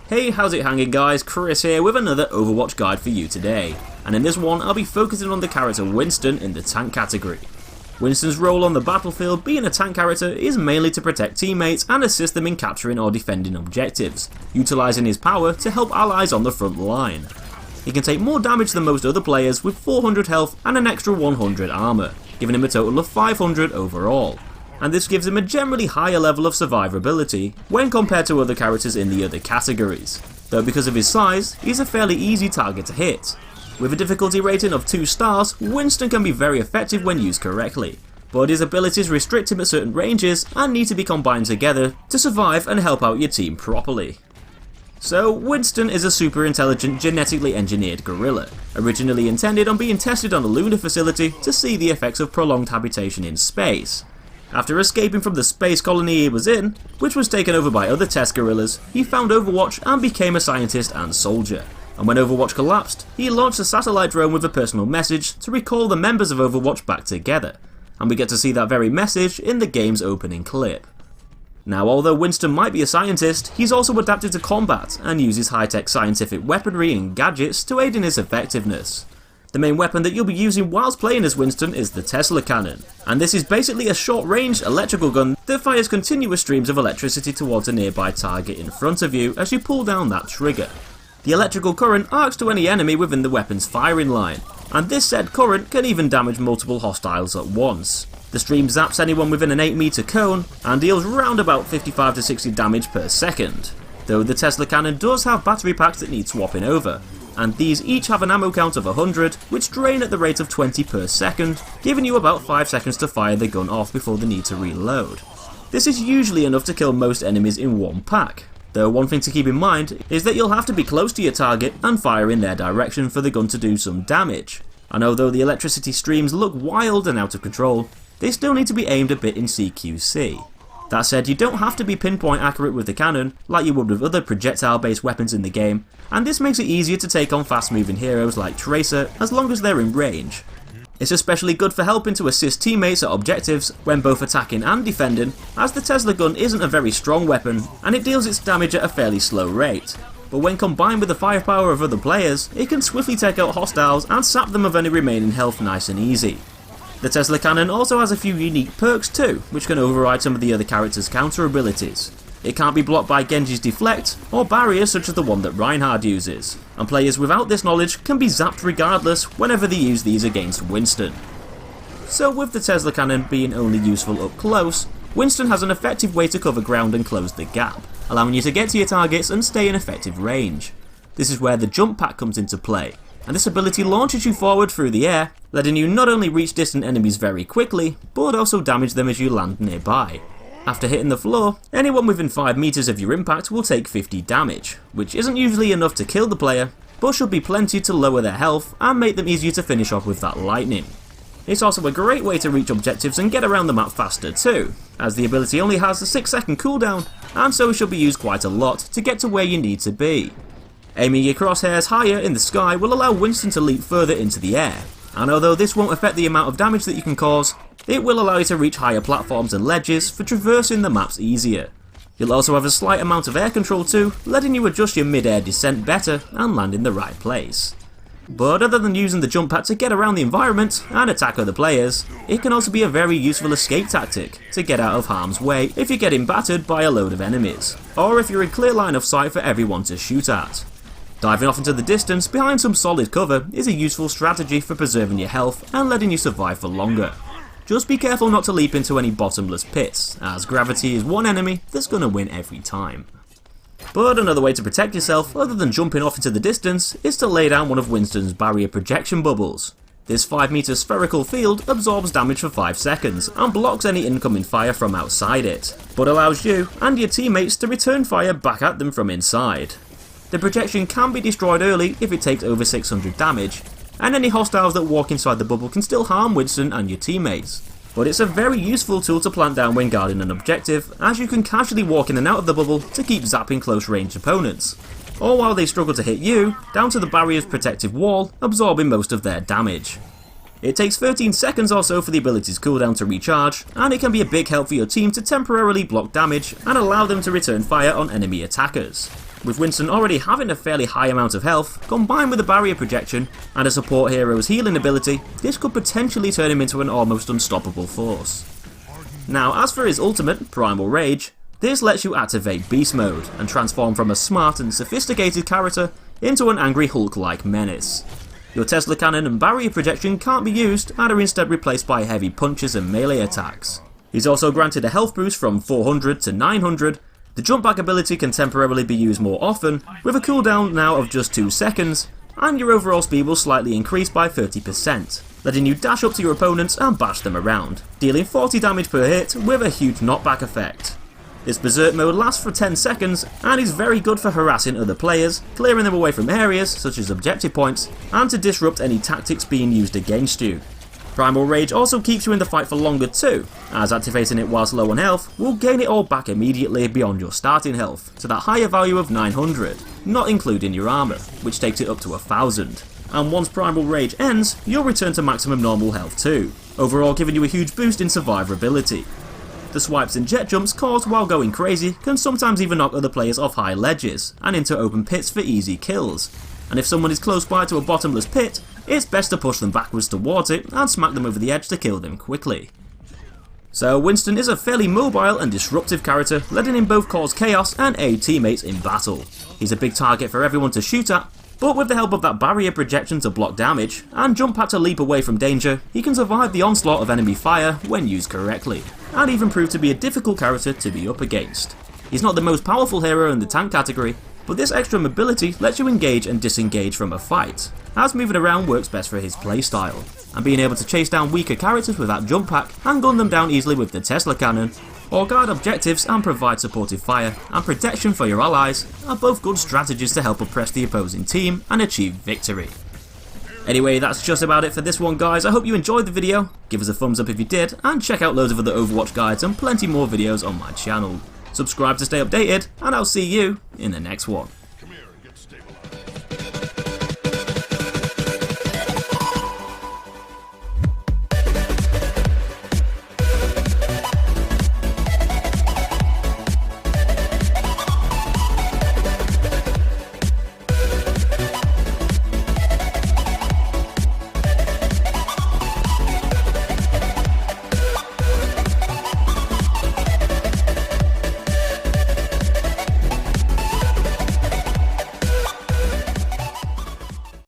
Hey, how's it hanging guys, Chris here with another Overwatch guide for you today, and in this one I'll be focusing on the character Winston in the tank category. Winston's role on the battlefield being a tank character is mainly to protect teammates and assist them in capturing or defending objectives, utilising his power to help allies on the front line. He can take more damage than most other players with 400 health and an extra 100 armour, giving him a total of 500 overall. And this gives him a generally higher level of survivability when compared to other characters in the other categories, though because of his size, he's a fairly easy target to hit. With a difficulty rating of 2 stars, Winston can be very effective when used correctly, but his abilities restrict him at certain ranges and need to be combined together to survive and help out your team properly. So, Winston is a super intelligent, genetically engineered gorilla, originally intended on being tested on a lunar facility to see the effects of prolonged habitation in space. After escaping from the space colony he was in, which was taken over by other test gorillas, he found Overwatch and became a scientist and soldier. And when Overwatch collapsed, he launched a satellite drone with a personal message to recall the members of Overwatch back together. And we get to see that very message in the game's opening clip. Now, although Winston might be a scientist, he's also adapted to combat and uses high-tech scientific weaponry and gadgets to aid in his effectiveness. The main weapon that you'll be using whilst playing as Winston is the Tesla Cannon, and this is basically a short-range electrical gun that fires continuous streams of electricity towards a nearby target in front of you as you pull down that trigger. The electrical current arcs to any enemy within the weapon's firing line, and this said current can even damage multiple hostiles at once. The stream zaps anyone within an 8-meter cone and deals round about 55 to 60 damage per second, though the Tesla Cannon does have battery packs that need swapping over, and these each have an ammo count of 100, which drain at the rate of 20 per second, giving you about 5 seconds to fire the gun off before the need to reload. This is usually enough to kill most enemies in one pack, though one thing to keep in mind is that you'll have to be close to your target and fire in their direction for the gun to do some damage. And although the electricity streams look wild and out of control, they still need to be aimed a bit in CQC. That said, you don't have to be pinpoint accurate with the cannon, like you would with other projectile-based weapons in the game, and this makes it easier to take on fast-moving heroes like Tracer as long as they're in range. It's especially good for helping to assist teammates at objectives when both attacking and defending, as the Tesla gun isn't a very strong weapon, and it deals its damage at a fairly slow rate. But when combined with the firepower of other players, it can swiftly take out hostiles and sap them of any remaining health nice and easy. The Tesla Cannon also has a few unique perks too, which can override some of the other characters' counter abilities. It can't be blocked by Genji's Deflect, or barriers such as the one that Reinhardt uses, and players without this knowledge can be zapped regardless whenever they use these against Winston. So with the Tesla Cannon being only useful up close, Winston has an effective way to cover ground and close the gap, allowing you to get to your targets and stay in effective range. This is where the jump pack comes into play, and this ability launches you forward through the air, letting you not only reach distant enemies very quickly, but also damage them as you land nearby. After hitting the floor, anyone within 5 meters of your impact will take 50 damage, which isn't usually enough to kill the player, but should be plenty to lower their health and make them easier to finish off with that lightning. It's also a great way to reach objectives and get around the map faster too, as the ability only has a 6-second cooldown, and so it should be used quite a lot to get to where you need to be. Aiming your crosshairs higher in the sky will allow Winston to leap further into the air, and although this won't affect the amount of damage that you can cause, it will allow you to reach higher platforms and ledges for traversing the maps easier. You'll also have a slight amount of air control too, letting you adjust your mid-air descent better and land in the right place. But other than using the jump pad to get around the environment and attack other players, it can also be a very useful escape tactic to get out of harm's way if you're getting battered by a load of enemies, or if you're in clear line of sight for everyone to shoot at. Diving off into the distance behind some solid cover is a useful strategy for preserving your health and letting you survive for longer. Just be careful not to leap into any bottomless pits, as gravity is one enemy that's gonna win every time. But another way to protect yourself, other than jumping off into the distance, is to lay down one of Winston's barrier projection bubbles. This 5-meter spherical field absorbs damage for 5 seconds and blocks any incoming fire from outside it, but allows you and your teammates to return fire back at them from inside. The projection can be destroyed early if it takes over 600 damage, and any hostiles that walk inside the bubble can still harm Winston and your teammates. But it's a very useful tool to plant down when guarding an objective, as you can casually walk in and out of the bubble to keep zapping close range opponents, or while they struggle to hit you, down to the barrier's protective wall, absorbing most of their damage. It takes 13 seconds or so for the ability's cooldown to recharge, and it can be a big help for your team to temporarily block damage and allow them to return fire on enemy attackers. With Winston already having a fairly high amount of health, combined with a barrier projection and a support hero's healing ability, this could potentially turn him into an almost unstoppable force. Now as for his ultimate, Primal Rage, this lets you activate Beast Mode and transform from a smart and sophisticated character into an angry Hulk-like menace. Your Tesla cannon and barrier projection can't be used and are instead replaced by heavy punches and melee attacks. He's also granted a health boost from 400 to 900, the jump back ability can temporarily be used more often, with a cooldown now of just 2 seconds, and your overall speed will slightly increase by 30%, letting you dash up to your opponents and bash them around, dealing 40 damage per hit with a huge knockback effect. This Berserk mode lasts for 10 seconds and is very good for harassing other players, clearing them away from areas such as objective points, and to disrupt any tactics being used against you. Primal Rage also keeps you in the fight for longer too, as activating it whilst low on health will gain it all back immediately beyond your starting health, to that higher value of 900, not including your armour, which takes it up to 1000. And once Primal Rage ends, you'll return to maximum normal health too, overall giving you a huge boost in survivability. The swipes and jet jumps caused while going crazy can sometimes even knock other players off high ledges and into open pits for easy kills, and if someone is close by to a bottomless pit, it's best to push them backwards towards it and smack them over the edge to kill them quickly. So Winston is a fairly mobile and disruptive character, letting him both cause chaos and aid teammates in battle. He's a big target for everyone to shoot at, but with the help of that barrier projection to block damage, and jump pad to leap away from danger, he can survive the onslaught of enemy fire when used correctly, and even prove to be a difficult character to be up against. He's not the most powerful hero in the tank category, but this extra mobility lets you engage and disengage from a fight, as moving around works best for his playstyle, and being able to chase down weaker characters with that jump pack and gun them down easily with the Tesla cannon, or guard objectives and provide supportive fire and protection for your allies are both good strategies to help oppress the opposing team and achieve victory. Anyway, that's just about it for this one guys. I hope you enjoyed the video, give us a thumbs up if you did, and check out loads of other Overwatch guides and plenty more videos on my channel. Subscribe to stay updated, and I'll see you in the next one.